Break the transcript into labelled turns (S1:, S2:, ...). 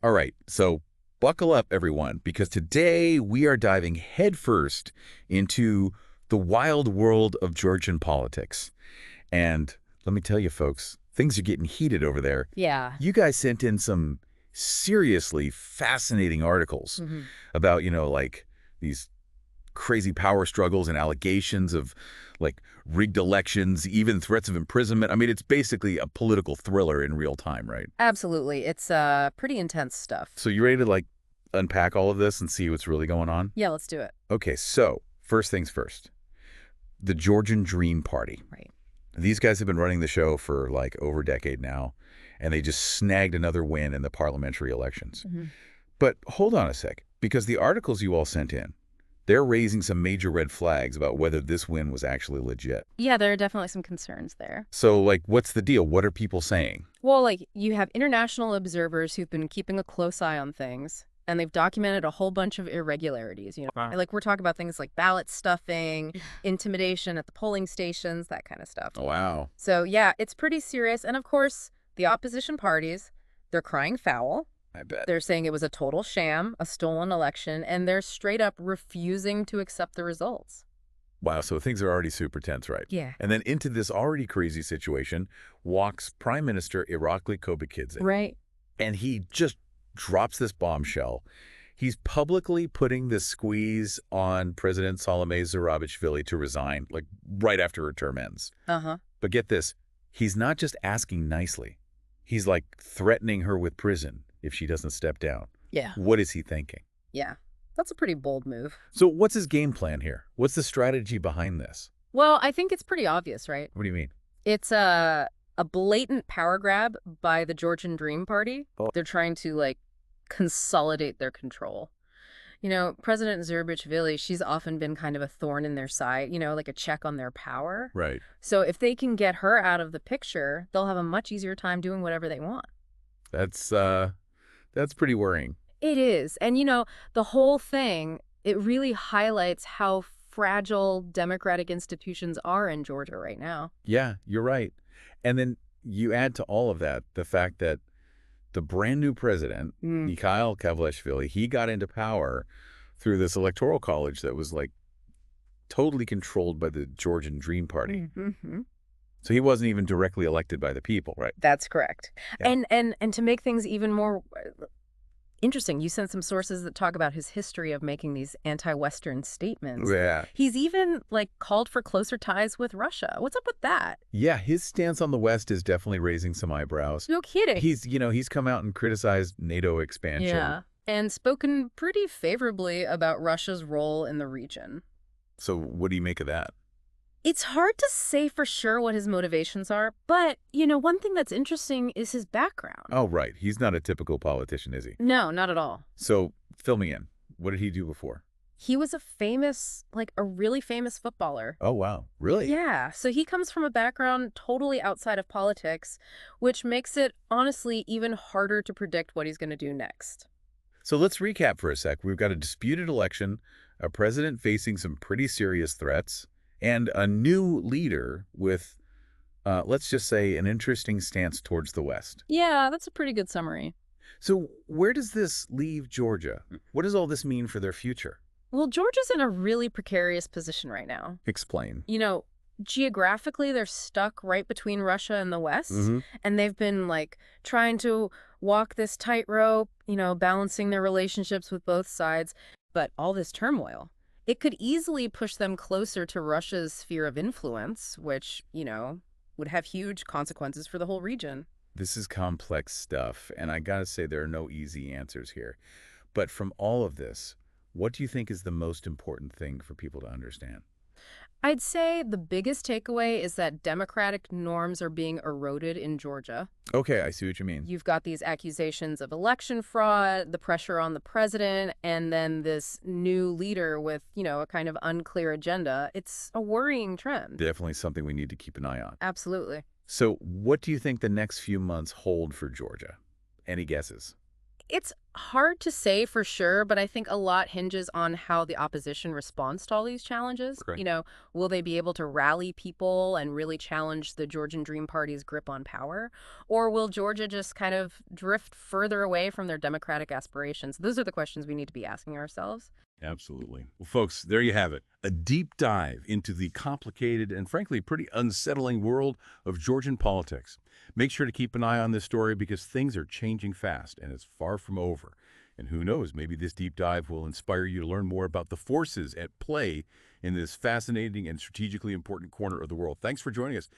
S1: All right, so buckle up, everyone, because today we are diving headfirst into the wild world of Georgian politics. And let me tell you, folks, things are getting heated over there.
S2: Yeah.
S1: You guys sent in some seriously fascinating articles
S2: hmm
S1: about, like these crazy power struggles and allegations of like rigged elections, even threats of imprisonment. I mean, it's basically a political thriller in real time, right?
S2: Absolutely. It's pretty intense stuff.
S1: So you ready to like unpack all of this and see what's really going on?
S2: Yeah, let's do it.
S1: Okay, so first things first, the Georgian Dream Party.
S2: Right.
S1: These guys have been running the show for like over a decade now, and they just snagged another win in the parliamentary elections.
S2: hmm
S1: But hold on a sec, because the articles you all sent in, they're raising some major red flags about whether this win was actually legit.
S2: Yeah, there are definitely some concerns there.
S1: So, like, what's the deal? What are people saying?
S2: Well, like, you have international observers who've been keeping a close eye on things, and they've documented a whole bunch of irregularities,
S1: Wow.
S2: Like, we're talking about things like ballot stuffing, intimidation at the polling stations, that kind of stuff.
S1: Oh, wow.
S2: So, yeah, it's pretty serious. And, of course, the opposition parties, they're crying foul.
S1: I bet.
S2: They're saying it was a total sham, a stolen election, and they're straight up refusing to accept the results.
S1: Wow, so things are already super tense, right?
S2: Yeah.
S1: And then into this already crazy situation walks Prime Minister Kobakhidze.
S2: Right.
S1: And he just drops this bombshell. He's publicly putting the squeeze on President Zourabichvili to resign, like right after her term ends.
S2: Uh-huh.
S1: But get this, he's not just asking nicely. He's like threatening her with prison if she doesn't step down.
S2: Yeah.
S1: What is he thinking?
S2: Yeah. That's a pretty bold move.
S1: So what's his game plan here? What's the strategy behind this?
S2: Well, I think it's pretty obvious, right?
S1: What do you mean?
S2: It's a blatant power grab by the Georgian Dream Party.
S1: Oh.
S2: They're trying to, like, consolidate their control. President Zourabichvili, she's often been kind of a thorn in their side, like a check on their power.
S1: Right.
S2: So if they can get her out of the picture, they'll have a much easier time doing whatever they want.
S1: That's pretty worrying.
S2: It is. And, the whole thing, it really highlights how fragile democratic institutions are in Georgia right now.
S1: Yeah, you're right. And then you add to all of that the fact that the brand new president, Mikhail Kobakhidze, he got into power through this electoral college that was like totally controlled by the Georgian Dream Party.
S2: Mm-hmm.
S1: So he wasn't even directly elected by the people, right?
S2: That's correct.
S1: Yeah.
S2: And to make things even more interesting, you sent some sources that talk about his history of making these anti-Western statements.
S1: Yeah.
S2: He's even, like, called for closer ties with Russia. What's up with that?
S1: Yeah, his stance on the West is definitely raising some eyebrows.
S2: No kidding.
S1: He's come out and criticized NATO expansion.
S2: Yeah, and spoken pretty favorably about Russia's role in the region.
S1: So what do you make of that?
S2: It's hard to say for sure what his motivations are, but, one thing that's interesting is his background.
S1: Oh, right. He's not a typical politician, is he?
S2: No, not at all.
S1: So fill me in. What did he do before?
S2: He was a really famous footballer.
S1: Oh, wow. Really?
S2: Yeah, so he comes from a background totally outside of politics, which makes it, honestly, even harder to predict what he's going to do next.
S1: So let's recap for a sec. We've got a disputed election, a president facing some pretty serious threats, and a new leader with, let's just say, an interesting stance towards the West.
S2: Yeah, that's a pretty good summary.
S1: So where does this leave Georgia? What does all this mean for their future?
S2: Well, Georgia's in a really precarious position right now.
S1: Explain.
S2: Geographically, they're stuck right between Russia and the West,
S1: Mm-hmm.
S2: and they've been, like, trying to walk this tightrope, balancing their relationships with both sides. But all this turmoil, it could easily push them closer to Russia's sphere of influence, which, would have huge consequences for the whole region.
S1: This is complex stuff, and I gotta say there are no easy answers here. But from all of this, what do you think is the most important thing for people to understand?
S2: I'd say the biggest takeaway is that democratic norms are being eroded in Georgia.
S1: Okay, I see what you mean.
S2: You've got these accusations of election fraud, the pressure on the president, and then this new leader with, a kind of unclear agenda. It's a worrying trend.
S1: Definitely something we need to keep an eye on.
S2: Absolutely.
S1: So what do you think the next few months hold for Georgia? Any guesses?
S2: It's Hard to say for sure, but I think a lot hinges on how the opposition responds to all these challenges.
S1: Okay.
S2: Will they be able to rally people and really challenge the Georgian Dream Party's grip on power? Or will Georgia just kind of drift further away from their democratic aspirations? Those are the questions we need to be asking ourselves.
S3: Absolutely. Well, folks, there you have it. A deep dive into the complicated and frankly pretty unsettling world of Georgian politics. Make sure to keep an eye on this story because things are changing fast and it's far from over. And who knows, maybe this deep dive will inspire you to learn more about the forces at play in this fascinating and strategically important corner of the world. Thanks for joining us.